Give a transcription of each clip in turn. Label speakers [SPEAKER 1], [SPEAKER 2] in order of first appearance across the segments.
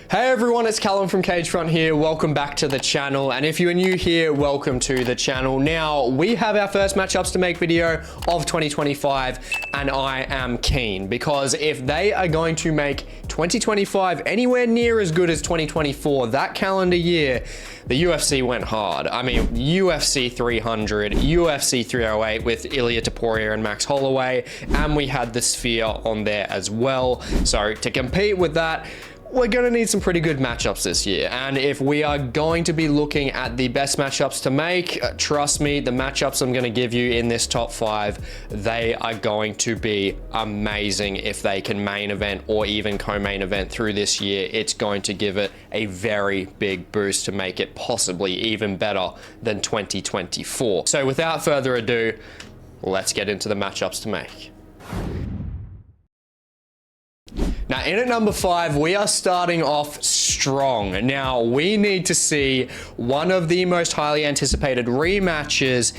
[SPEAKER 1] Hey everyone, it's Callum from Cagefront here. Welcome back to the channel, and if you are new here, welcome to the channel. Now, we have our first matchups to make video of 2025, and I am keen because if they are going to make 2025 anywhere near as good as 2024, that calendar year, the UFC went hard. I mean, UFC 300, UFC 308 with Ilia, Topuria, and Max Holloway, and we had the Sphere on there as well. So to compete with that, we're going to need some pretty good matchups this year. And if we are going to be looking at the best matchups to make, trust me, the matchups I'm going to give you in this top 5, they are going to be amazing. If they can main event or even co-main event through this year, it's going to give it a very big boost to make it possibly even better than 2024. So without further ado, let's get into the matchups to make. Now, in at number 5, we are starting off strong. Now, we need to see one of the most highly anticipated rematches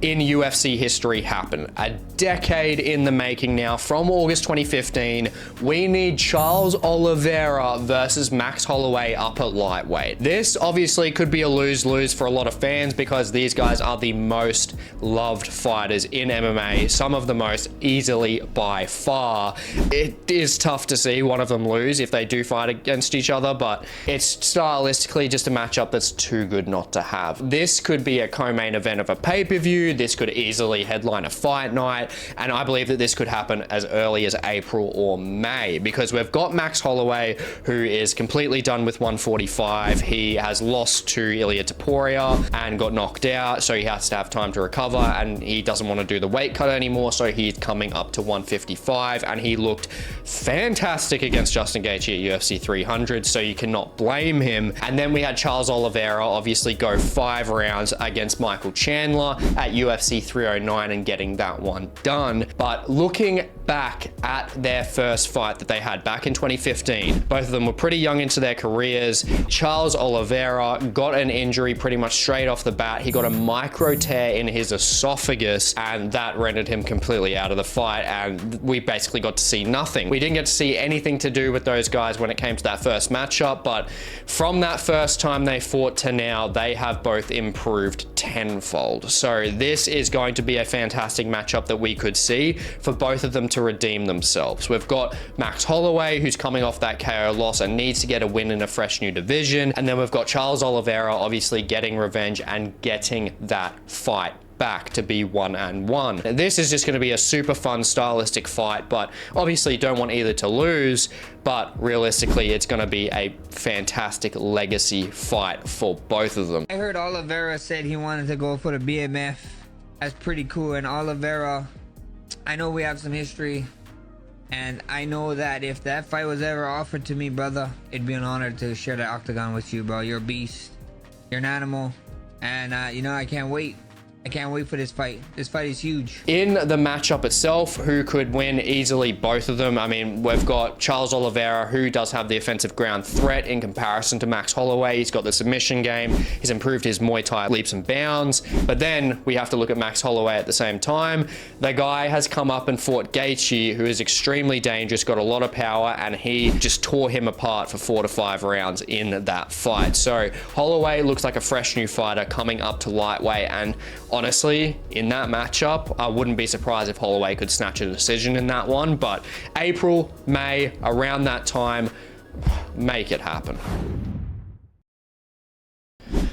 [SPEAKER 1] in UFC history happen. A decade in the making now, from August 2015. We need Charles Oliveira versus Max Holloway up at lightweight. This obviously could be a lose-lose for a lot of fans because these guys are the most loved fighters in MMA, some of the most easily by far. It is tough to see one of them lose if they do fight against each other, but it's stylistically just a matchup that's too good not to have. This could be a co-main event of a pay-per-view. This could easily headline a fight night, and I believe that this could happen as early as April or May because we've got Max Holloway, who is completely done with 145. He has lost to Ilia Topuria and got knocked out, so he has to have time to recover, and he doesn't want to do the weight cut anymore, so he's coming up to 155, and he looked fantastic against Justin Gaethje at UFC 300, so you cannot blame him. And then we had Charles Oliveira obviously go 5 rounds against Michael Chandler at UFC 309 and getting that one done. But looking back at their first fight that they had back in 2015, both of them were pretty young into their careers. Charles Oliveira got an injury pretty much straight off the bat. He got a micro tear in his esophagus, and that rendered him completely out of the fight, and we basically got to see nothing. We didn't get to see anything to do with those guys when it came to that first matchup, but from that first time they fought to now, they have both improved tenfold. So this is going to be a fantastic matchup that we could see for both of them to redeem themselves. We've got Max Holloway, who's coming off that KO loss and needs to get a win in a fresh new division. And then we've got Charles Oliveira obviously getting revenge and getting that fight back to be 1-1. This is just going to be a super fun stylistic fight, but obviously you don't want either to lose, but realistically it's going to be a fantastic legacy fight for both of them.
[SPEAKER 2] I heard Oliveira said he wanted to go for the BMF. That's pretty cool. And Oliveira, I know we have some history, and I know that if that fight was ever offered to me, brother, it'd be an honor to share the octagon with you, bro. You're a beast, you're an animal, and you know, I can't wait. I can't wait for this fight. This fight is huge. In
[SPEAKER 1] the matchup itself, who could win easily? Both of them. I mean, we've got Charles Oliveira, who does have the offensive ground threat in comparison to Max Holloway. He's got the submission game. He's improved his Muay Thai leaps and bounds. But then we have to look at Max Holloway at the same time. The guy has come up and fought Gaethje, who is extremely dangerous, got a lot of power, and he just tore him apart for 4 to 5 rounds in that fight. So Holloway looks like a fresh new fighter coming up to lightweight, and honestly, in that matchup, I wouldn't be surprised if Holloway could snatch a decision in that one, but April, May, around that time, make it happen.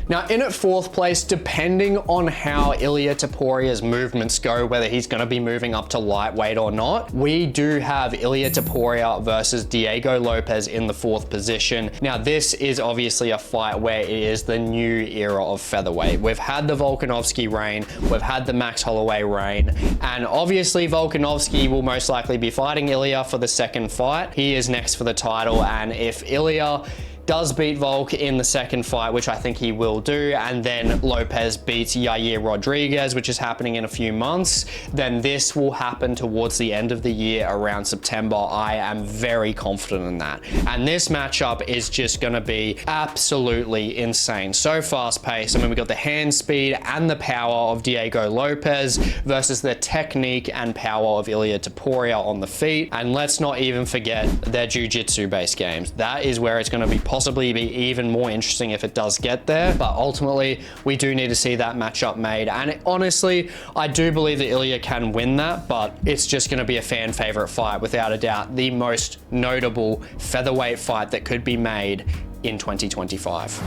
[SPEAKER 1] Now, in at 4th place, depending on how Ilia Topuria's movements go, whether he's going to be moving up to lightweight or not, we do have Ilia Topuria versus Diego Lopes in the 4th position. Now, this is obviously a fight where it is the new era of featherweight. We've had the Volkanovski reign, we've had the Max Holloway reign, and obviously Volkanovski will most likely be fighting Ilia for the 2nd fight. He is next for the title, and if Ilia does beat Volk in the 2nd fight, which I think he will do, and then Lopes beats Yair Rodriguez, which is happening in a few months, then this will happen towards the end of the year around September. I am very confident in that. And this matchup is just going to be absolutely insane. So fast-paced. I mean, we got the hand speed and the power of Diego Lopes versus the technique and power of Ilia Topuria on the feet. And let's not even forget their jiu-jitsu based games. That is where it's going to be possibly be even more interesting if it does get there. But ultimately, we do need to see that matchup made. And honestly, I do believe that Ilia can win that, but it's just going to be a fan favorite fight without a doubt. The most notable featherweight fight that could be made in 2025.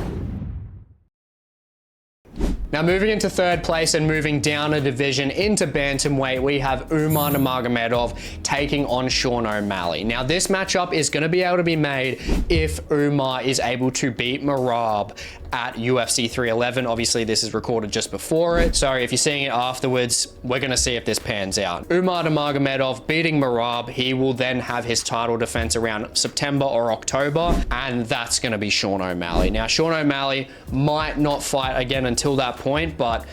[SPEAKER 1] Now moving into third place and moving down a division into bantamweight, we have Umar Nurmagomedov taking on Sean O'Malley. Now this matchup is going to be able to be made if Umar is able to beat Merab at UFC 311. Obviously this is recorded just before it, so if you're seeing it afterwards, we're going to see if this pans out. Umar Nurmagomedov beating Merab, he will then have his title defense around September or October, and that's going to be Sean O'Malley. Now Sean O'Malley might not fight again until that point, but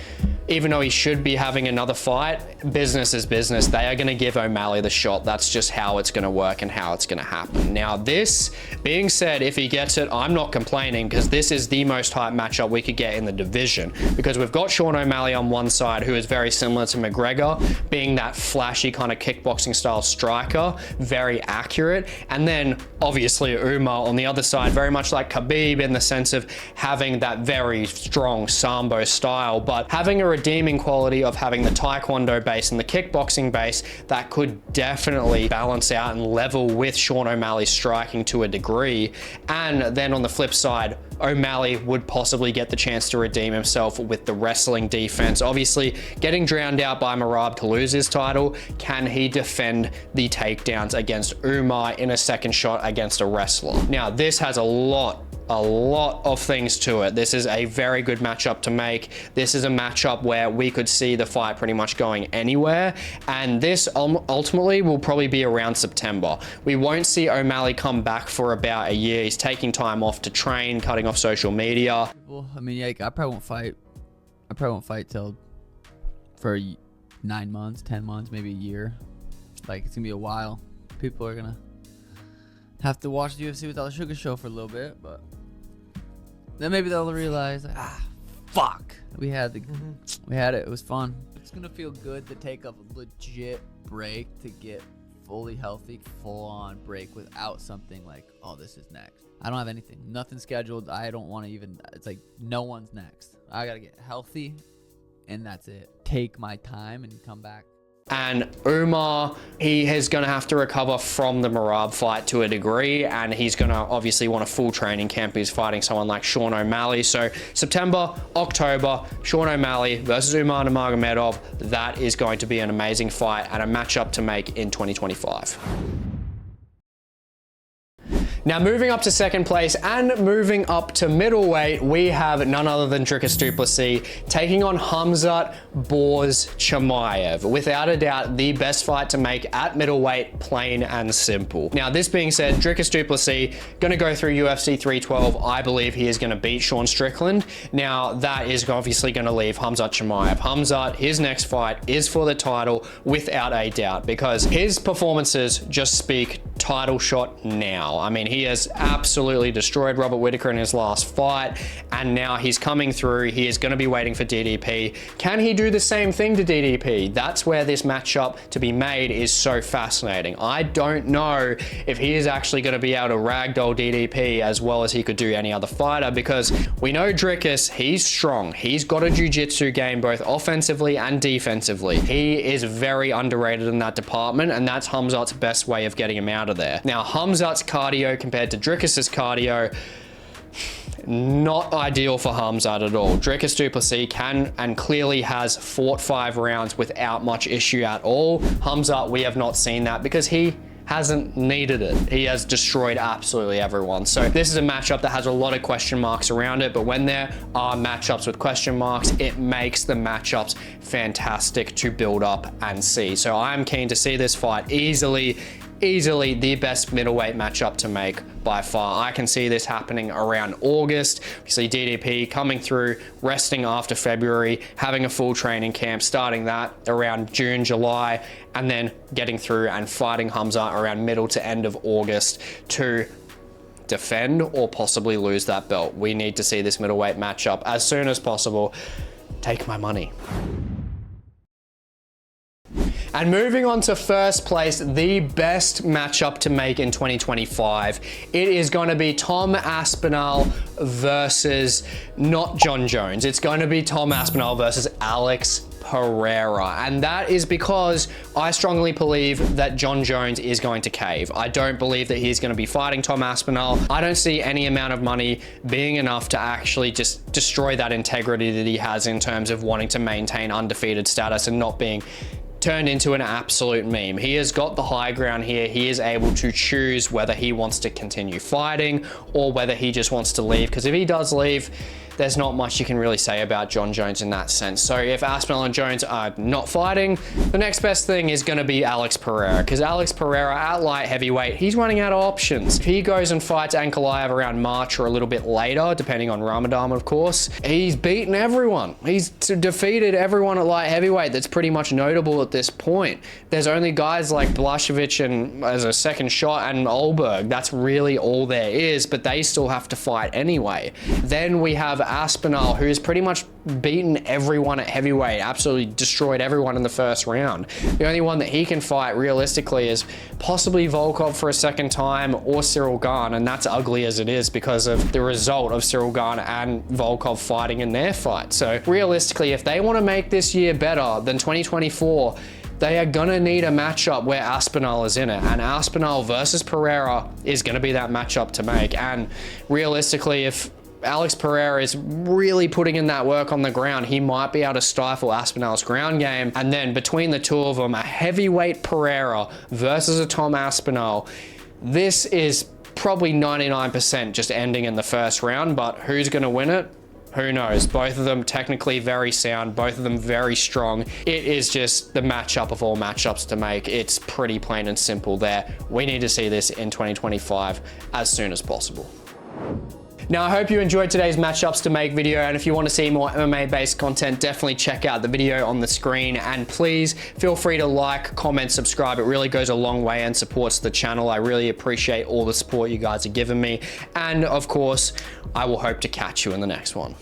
[SPEAKER 1] even though he should be having another fight, business is business. They are going to give O'Malley the shot. That's just how it's going to work and how it's going to happen. Now, this being said, if he gets it, I'm not complaining, because this is the most hype matchup we could get in the division, because we've got Sean O'Malley on one side, who is very similar to McGregor, being that flashy kind of kickboxing style striker, very accurate. And then obviously Umar on the other side, very much like Khabib in the sense of having that very strong Sambo style, but having a redeeming quality of having the Taekwondo base and the kickboxing base that could definitely balance out and level with Sean O'Malley's striking to a degree. And then on the flip side, O'Malley would possibly get the chance to redeem himself with the wrestling defense. Obviously, getting drowned out by Merab to lose his title, can he defend the takedowns against Umar in a second shot against a wrestler? Now, this has a lot of things to it. This is a very good matchup to make. This is a matchup where we could see the fight pretty much going anywhere, and this ultimately will probably be around September. We won't see O'Malley come back for about a year. He's taking time off to train, cutting off social media.
[SPEAKER 3] Well, I mean, like, I probably won't fight. I probably won't fight till for 9 months, 10 months, maybe a year. Like, it's gonna be a while. People are gonna have to watch the UFC without the Sugar Show for a little bit, but then maybe they'll realize, like, fuck, we had it. It was fun. It's gonna feel good to take a legit break, to get fully healthy, full on break without something like, oh, this is next. I don't have anything, nothing scheduled. I don't want to even, it's like no one's next. I gotta get healthy, and that's it. Take my time and come back.
[SPEAKER 1] And Umar, he is going to have to recover from the Merab fight to a degree, and he's going to obviously want a full training camp. He's fighting someone like Sean O'Malley. So September, October, Sean O'Malley versus Umar Nurmagomedov. That is going to be an amazing fight and a matchup to make in 2025. Now moving up to second place and moving up to middleweight, we have none other than Dricus du Plessis taking on Khamzat Chimaev. Without a doubt, the best fight to make at middleweight, plain and simple. Now this being said, Dricus du Plessis going to go through UFC 312. I believe he is going to beat Sean Strickland. Now that is obviously going to leave Khamzat Chimaev. Khamzat, his next fight is for the title without a doubt, because his performances just speak title shot now. I mean, he has absolutely destroyed Robert Whittaker in his last fight, and now he's coming through. He is going to be waiting for DDP. Can he do the same thing to DDP? That's where this matchup to be made is so fascinating. I don't know if he is actually going to be able to ragdoll DDP as well as he could do any other fighter, because we know Dricus, he's strong. He's got a jiu-jitsu game both offensively and defensively. He is very underrated in that department, and that's Khamzat's best way of getting him out of there. Now, Khamzat's cardio compared to Dricus's cardio, not ideal for Khamzat at all. Dricus du Plessis can and clearly has fought 5 rounds without much issue at all. Khamzat, we have not seen that because he hasn't needed it. He has destroyed absolutely everyone. So this is a matchup that has a lot of question marks around it, but when there are matchups with question marks, it makes the matchups fantastic to build up and see. So I'm keen to see this fight. Easily the best middleweight matchup to make by far. I can see this happening around August. You see DDP coming through, resting after February, having a full training camp, starting that around June, July, and then getting through and fighting Khamzat around middle to end of August to defend or possibly lose that belt. We need to see this middleweight matchup as soon as possible. Take my money. And moving on to first place, the best matchup to make in 2025. It is going to be Tom Aspinall versus not John Jones. It's going to be Tom Aspinall versus Alex Pereira. And that is because I strongly believe that John Jones is going to cave. I don't believe that he's going to be fighting Tom Aspinall. I don't see any amount of money being enough to actually just destroy that integrity that he has in terms of wanting to maintain undefeated status and not being turned into an absolute meme. He has got the high ground here. He is able to choose whether he wants to continue fighting or whether he just wants to leave. Because if he does leave, there's not much you can really say about John Jones in that sense. So if Aspinall and Jones are not fighting, the next best thing is going to be Alex Pereira, because Alex Pereira at light heavyweight, he's running out of options. If he goes and fights Ankalaev around March or a little bit later, depending on Ramadan, of course, he's beaten everyone. He's defeated everyone at light heavyweight that's pretty much notable at this point. There's only guys like Blasevich and as a second shot and Olberg. That's really all there is, but they still have to fight anyway. Then we have Aspinall, who's pretty much beaten everyone at heavyweight, absolutely destroyed everyone in the first round. The only one that he can fight realistically is possibly Volkov for a second time or Cyril Gane, and that's ugly as it is because of the result of Cyril Gane and Volkov fighting in their fight. So realistically, if they want to make this year better than 2024, they are gonna need a matchup where Aspinall is in it, and Aspinall versus Pereira is gonna be that matchup to make. And realistically, if Alex Pereira is really putting in that work on the ground, he might be able to stifle Aspinall's ground game. And then between the two of them, a heavyweight Pereira versus a Tom Aspinall, this is probably 99% just ending in the first round, but who's gonna win it? Who knows? Both of them technically very sound, both of them very strong. It is just the matchup of all matchups to make. It's pretty plain and simple there. We need to see this in 2025 as soon as possible. Now, I hope you enjoyed today's matchups to make video, and if you want to see more MMA based content, definitely check out the video on the screen, and please feel free to like, comment, subscribe. It really goes a long way and supports the channel. I really appreciate all the support you guys are giving me, and of course, I will hope to catch you in the next one.